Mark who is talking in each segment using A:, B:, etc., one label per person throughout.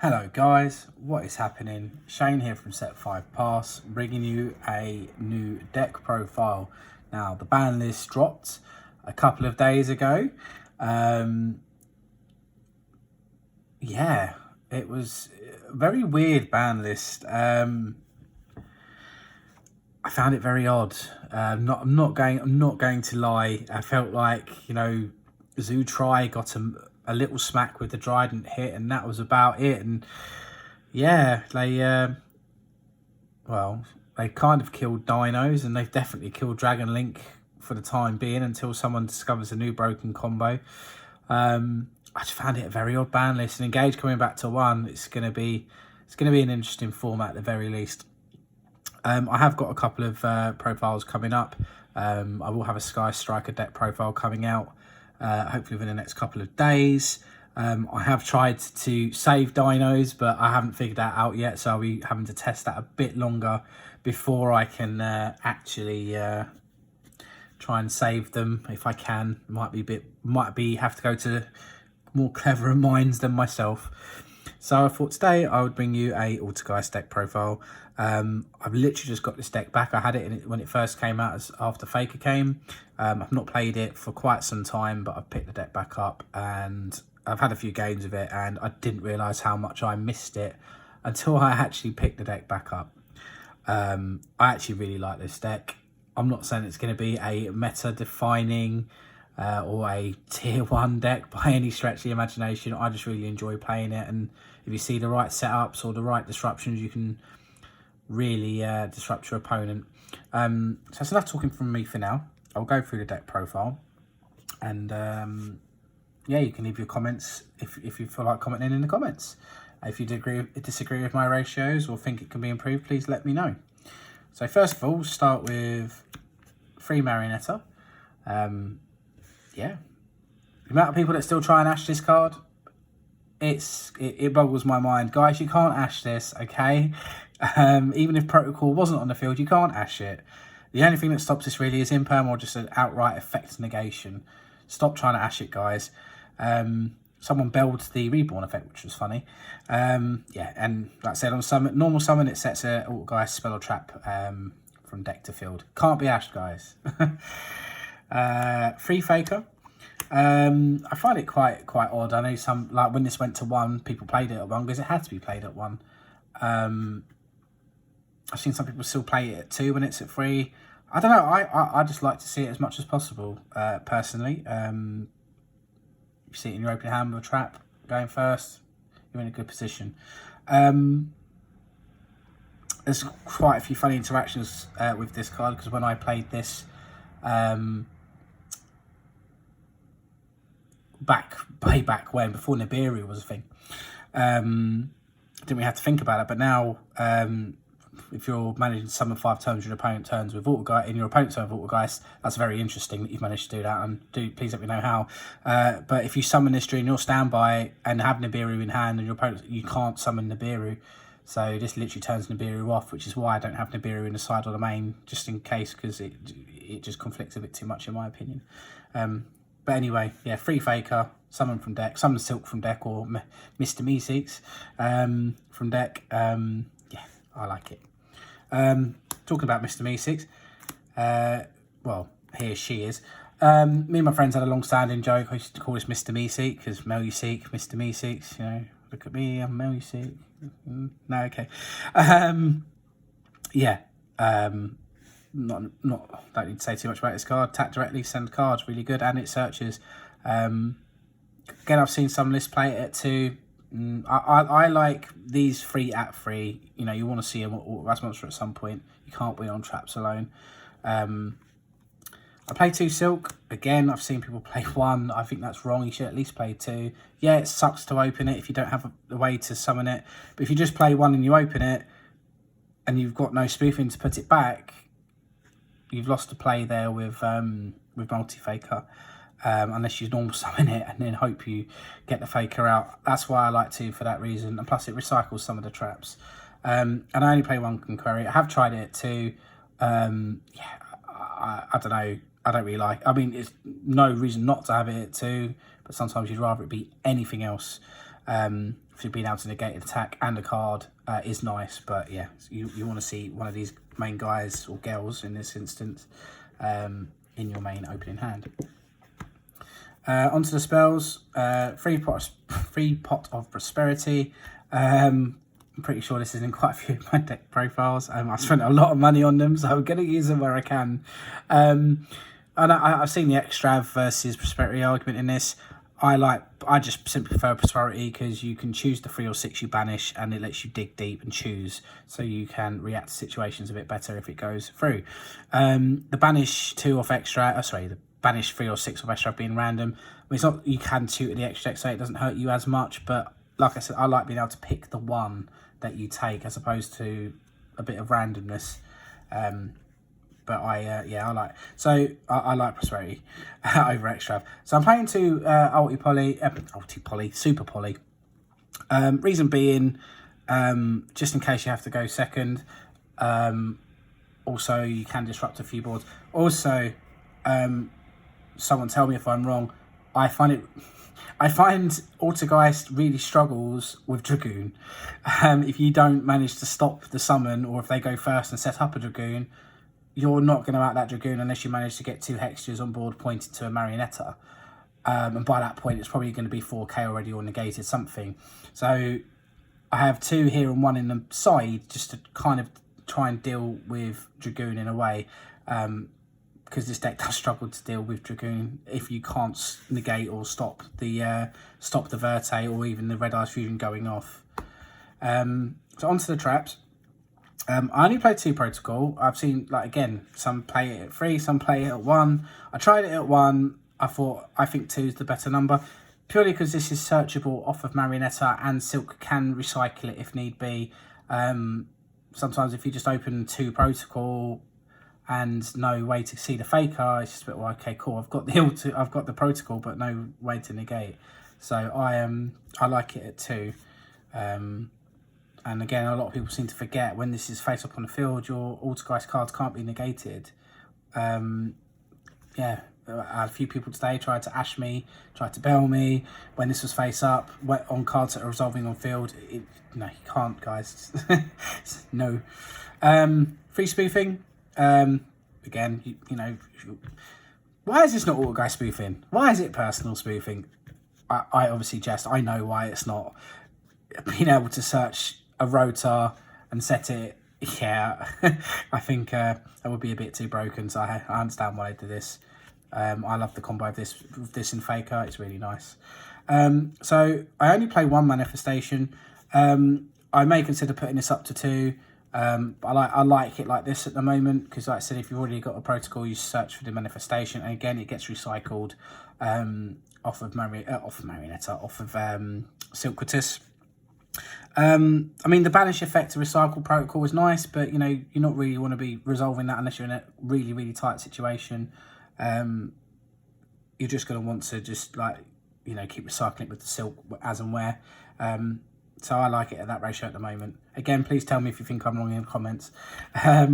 A: Hello guys, what is happening? Shane here from Set 5 Pass, bringing you a new deck profile. Now, the ban list dropped a couple of days ago. Yeah, it was a very weird ban list. I found it very odd. I'm not going to lie. I felt like, Zoo Try got a little smack with the Trident hit, and that was about it. And yeah, they kind of killed dinos, and they've definitely killed Dragon Link for the time being until someone discovers a new broken combo. I just found it a very odd ban list, and Engage coming back to 1, it's gonna be an interesting format at the very least. I have got a couple of profiles coming up. I will have a Sky Striker deck profile coming out hopefully within the next couple of days. I have tried to save dinos, but I haven't figured that out yet, so I'll be having to test that a bit longer before I can actually try and save them if I can. Might have to go to more cleverer minds than myself. So I thought today I would bring you a Altergeist deck profile. I've literally just got this deck back. I had it when it first came out after Faker came. I've not played it for quite some time, but I've picked the deck back up and I've had a few games of it, and I didn't realise how much I missed it until I actually picked the deck back up. I actually really like this deck. I'm not saying it's going to be a meta-defining or a tier 1 deck by any stretch of the imagination. I just really enjoy playing it, and if you see the right setups or the right disruptions, you can really disrupt your opponent. So that's enough talking from me for now. I'll go through the deck profile, and yeah, you can leave your comments if you feel like commenting in the comments. If you disagree with my ratios or think it can be improved, please let me know. So first of all, we'll start with 3 Marionetta. Yeah, the amount of people that still try and ash this card, it boggles my mind. Guys, you can't ash this, okay? Even if Protocol wasn't on the field, you can't ash it. The only thing that stops this really is imperm or just an outright effect negation. Stop trying to ash it, guys. Someone belled the reborn effect, which was funny. Yeah, and like I said, on normal summon, it sets a Altergeist spell or trap from deck to field. Can't be ashed, guys. Free Faker. I find it quite odd. I know some, like when this went to 1, people played it at 1 because it had to be played at 1. I've seen some people still play it at 2 when it's at 3. I don't know. I just like to see it as much as possible, personally. You see it in your open hand with a trap going first, you're in a good position. There's quite a few funny interactions with this card, because when I played this way back when, before Nibiru was a thing, didn't really have to think about it. But now, if you're managing to summon 5 turns your opponent turns with Altergeist, in your opponent's turn with Altergeist, that's very interesting that you've managed to do that, and please let me know how. But if you summon this during your standby and have Nibiru in hand, and your opponent, you can't summon Nibiru, so this literally turns Nibiru off, which is why I don't have Nibiru in the side or the main, just in case, because it just conflicts a bit too much in my opinion. But anyway, yeah, Free Faker, summon from deck, summon Silk from deck, or Mr. Meeseeks from deck. Yeah, I like it. Talking about Mr. Meeseeks, well, he or she is. Me and my friends had a long-standing joke. I used to call this Mr. Meeseek, because Mel you seek, Mr. Meeseeks, you know, look at me, I'm Mel you seek. No, okay. Yeah, don't need to say too much about this card. Tap directly, send cards, really good, and it searches. Again, I've seen some lists play it at 2. I like these 3 at 3. You know, you want to see a Raz monster at some point. You can't win on traps alone. I play 2 Silk. Again, I've seen people play 1. I think that's wrong. You should at least play 2. Yeah, it sucks to open it if you don't have a way to summon it. But if you just play 1 and you open it, and you've got no spoofing to put it back, you've lost a play there with multi-faker. Unless you normal summon it and then hope you get the faker out. That's why I like 2 for that reason. And plus it recycles some of the traps. And I only play 1 Conquerry. I have tried it at 2. Yeah, I don't know. I don't really like. I mean, it's no reason not to have it at 2, but sometimes you'd rather it be anything else. for being able to negate an attack and a card is nice. But yeah, you want to see one of these main guys or girls in this instance in your main opening hand. Onto the spells. Free pot of prosperity. I'm pretty sure this is in quite a few of my deck profiles. I spent a lot of money on them, so I'm going to use them where I can. And I've seen the extrav versus prosperity argument in this. I just simply prefer prosperity because you can choose the 3 or 6 you banish, and it lets you dig deep and choose, so you can react to situations a bit better if it goes through. The banish 2 off extra, the banish 3 or 6 off extra being random. I mean, it's not, you can tutor the extra deck, so it doesn't hurt you as much, but like I said, I like being able to pick the one that you take as opposed to a bit of randomness. But I like prosperity over extra. So I'm playing to super poly. Reason being, just in case you have to go second. Also, you can disrupt a few boards. Also, someone tell me if I'm wrong. I find Altergeist really struggles with Dragoon. If you don't manage to stop the summon, or if they go first and set up a Dragoon, you're not going to out that Dragoon unless you manage to get 2 hextures on board pointed to a Marionetta. And by that point, it's probably going to be 4k already or negated something. So I have 2 here and 1 in the side just to kind of try and deal with Dragoon in a way. Because this deck does struggle to deal with Dragoon if you can't negate or stop the Verte or even the Red Eyes Fusion going off. So onto the traps. I only played 2 protocol. I've seen, like, again, some play it at 3, some play it at 1. I tried it at 1. I think 2 is the better number, purely because this is searchable off of Marionetta, and Silk can recycle it if need be. Sometimes if you just open 2 protocol and no way to see the faker, it's just a bit, well, okay, cool. I've got the protocol, but no way to negate. So I like it at 2. And again, a lot of people seem to forget when this is face up on the field, your Altergeist cards can't be negated. Yeah, a few people today tried to ash me, tried to bell me when this was face up on cards that are resolving on field. No, you can't, guys. No. Free spoofing. Again, you know, why is this not Altergeist spoofing? Why is it personal spoofing? I obviously jest. I know why it's not. Being able to search a rotor and set it, yeah, I think that would be a bit too broken, so I understand why they did this. I love the combo of this in Faker. It's really nice. So I only play 1 manifestation. I may consider putting this up to 2. I like it like this at the moment, because like I said, if you've already got a protocol, you search for the manifestation, and again, it gets recycled off of Marionetta, off of Silquatus. I mean, the banish effect to recycle protocol is nice, but you know, you not really want to be resolving that unless you're in a really, really tight situation. You're just going to want to just, like, you know, keep recycling it with the Silk as and where. So I like it at that ratio at the moment. Again, please tell me if you think I'm wrong in the comments. I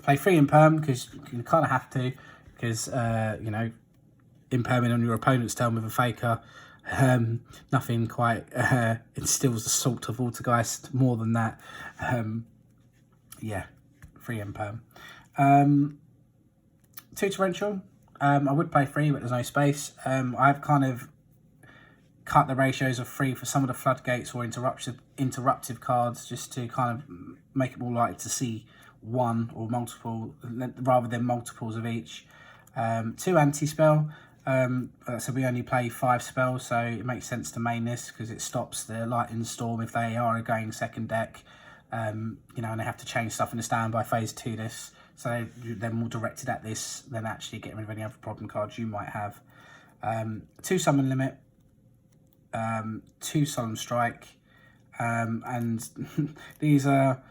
A: play 3 Imperm because you kind of have to, because you know, Imperming on your opponent's turn with a Faker. Nothing quite instills the salt of Altergeist more than that. Yeah, 3 Imperm. 2 Torrential. I would play 3, but there's no space. I've kind of cut the ratios of 3 for some of the floodgates or interruptive cards, just to kind of make it more likely to see 1 or multiple rather than multiples of each. 2 anti-spell. So we only play 5 spells, so it makes sense to main this because it stops the Lightning Storm if they are going second deck. You know, and they have to change stuff in the standby phase to this, so they're more directed at this than actually getting rid of any other problem cards you might have. 2 Summon Limit, 2 Solemn Strike, and these are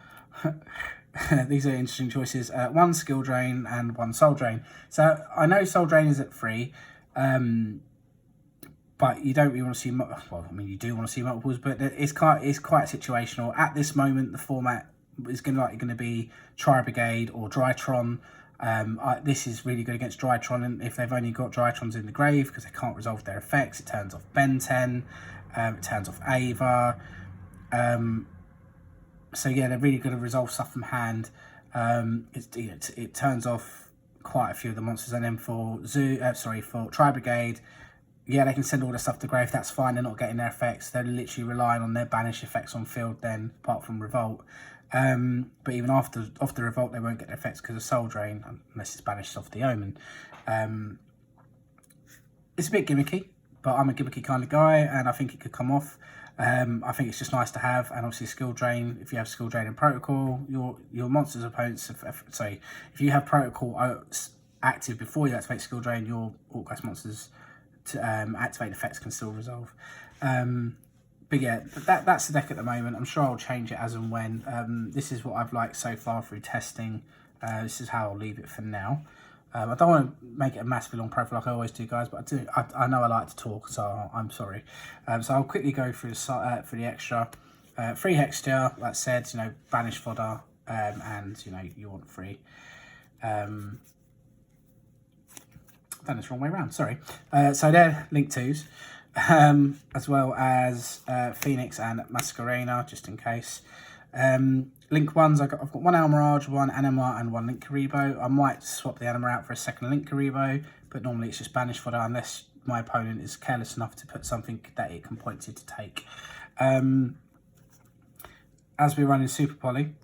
A: these are interesting choices. 1 Skill Drain and 1 Soul Drain. So I know Soul Drain is at 3, but you don't really want to see, well, I mean, you do want to see multiples, but it's quite situational. At this moment, the format is going to be Tri-Brigade or Drytron. This is really good against Drytron, and if they've only got Drytrons in the grave because they can't resolve their effects, it turns off Ben 10. It turns off Ava. So yeah, they're really good to resolve stuff from hand. It turns off quite a few of the monsters, and then for for Tri-Brigade, yeah, they can send all the stuff to grave. That's fine. They're not getting their effects. They're literally relying on their banish effects on field. Then, apart from revolt, but even after revolt, they won't get their effects because of soul drain unless it's banished off the omen. It's a bit gimmicky, but I'm a gimmicky kind of guy, and I think it could come off. I think it's just nice to have, and obviously skill drain. If you have skill drain in protocol, your monsters opponents. If you have protocol active before you activate skill drain, your Altergeist monsters to activate effects can still resolve. But yeah, that's the deck at the moment. I'm sure I'll change it as and when. This is what I've liked so far through testing. This is how I'll leave it for now. I don't want to make it a massively long profile like I always do, guys, but I know I like to talk, so I'm sorry. So I'll quickly go through the extra. 3 Hexture, like I said, banish fodder, and you want 3. Done this wrong way around, sorry. So they're Link 2s, as well as Phoenix and Masquerena, just in case. Link 1s, I've got 1 Almirage, 1 Anima, and 1 Link Karibo. I might swap the Anima out for a second Link Karibo, but normally it's just banish fodder unless my opponent is careless enough to put something that it can point to take. As we're running Super Poly,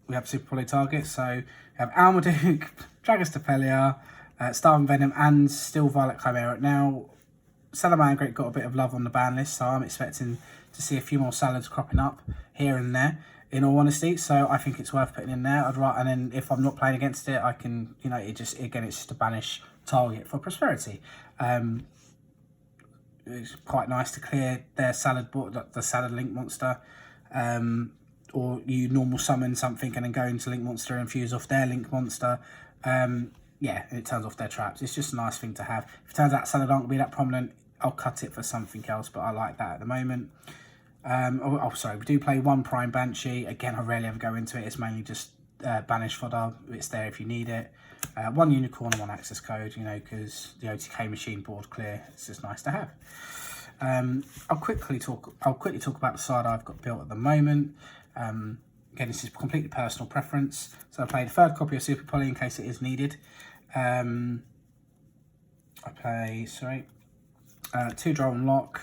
A: we have Super Poly targets. So we have Almaduke, Dragostapelia, Starving Venom, and still Violet Chimera. Now, Salamander got a bit of love on the ban list, so I'm expecting to see a few more salads cropping up here and there, in all honesty. So I think it's worth putting in there. And then if I'm not playing against it, I can, it's just a banish target for Prosperity. It's quite nice to clear their salad board, the salad Link monster, or you normal summon something and then go into Link monster and fuse off their Link monster. Yeah, and it turns off their traps. It's just a nice thing to have. If it turns out salad aren't going to be that prominent, I'll cut it for something else, but I like that at the moment. Sorry, we do play 1 Prime Banshee. Again, I rarely ever go into it. It's mainly just banish fodder. It's there if you need it. 1 Unicorn and 1 Access Code, because the OTK machine board clear. It's just nice to have. I'll quickly talk about the side I've got built at the moment. Again, this is completely personal preference. So I played a 3rd copy of Super Poly in case it is needed. I play 2 Draw and Lock.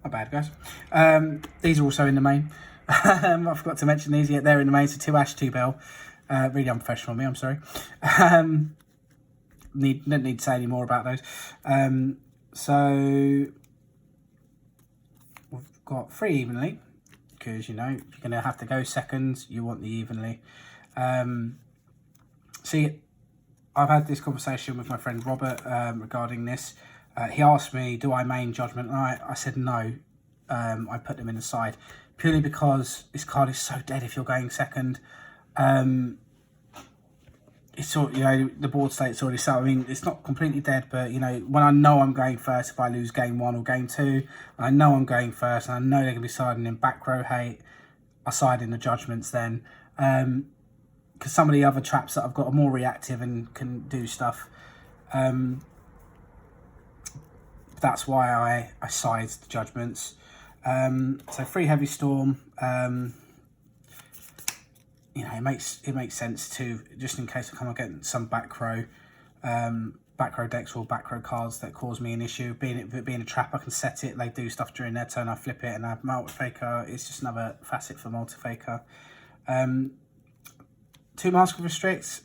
A: Not bad, guys. These are also in the main. I forgot to mention these. Yeah, they're in the main. So 2 Ash, 2 Bell. Really unprofessional of me, I'm sorry. Don't need to say any more about those. So we've got 3 evenly, because if you're going to have to go seconds, you want the evenly. See, I've had this conversation with my friend Robert regarding this. He asked me, do I main Judgment? And I said no. I put them in the side purely because this card is so dead if you're going second. It's sort the board state's already set. I mean, it's not completely dead, but when I know I'm going first, if I lose game 1 or game 2, I know I'm going first, and I know they're gonna be siding in back row hate. I side in the Judgments then, because some of the other traps that I've got are more reactive and can do stuff. That's why I side the Judgments. So 3 Heavy Storm. It makes sense to, just in case I come against some back row decks or back row cards that cause me an issue. Being a trap, I can set it. They do stuff during their turn. I flip it and I have Multifaker. It's just another facet for Multifaker. 2 Mask of Restricts.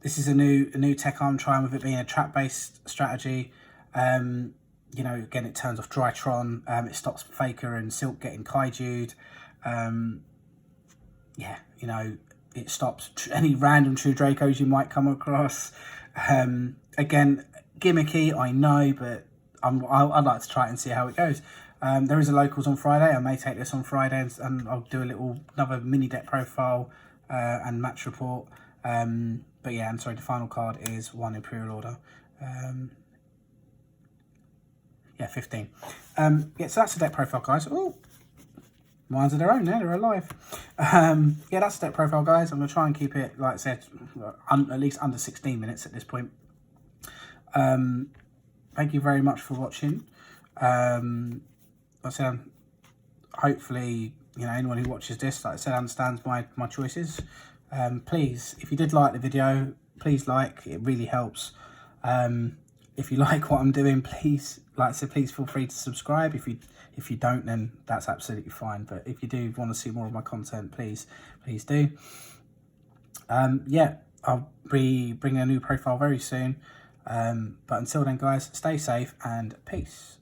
A: This is a new tech I'm trying with it being a trap based strategy. Again, it turns off Drytron. It stops Faker and Silk getting Kaiju'd. It stops any random True Dracos you might come across. Again, gimmicky, I know, but I'd like to try it and see how it goes. There is a locals on Friday. I may take this on Friday and I'll do another mini deck profile and match report. But yeah, I'm sorry, the final card is 1 Imperial Order. 15. So that's the deck profile, guys. Oh, minds of their own, they're alive. Yeah, that's the profile, guys. I'm going to try and keep it, like I said, at least under 16 minutes at this point. Thank you very much for watching. Like I said, hopefully, you know, anyone who watches this, like I said, understands my choices. Please, if you did like the video, please like, it really helps. If you like what I'm doing, please, like I said, please feel free to subscribe. If you don't, then that's absolutely fine. But if you do want to see more of my content, please do. Yeah, I'll be bringing a new profile very soon. But until then, guys, stay safe and peace.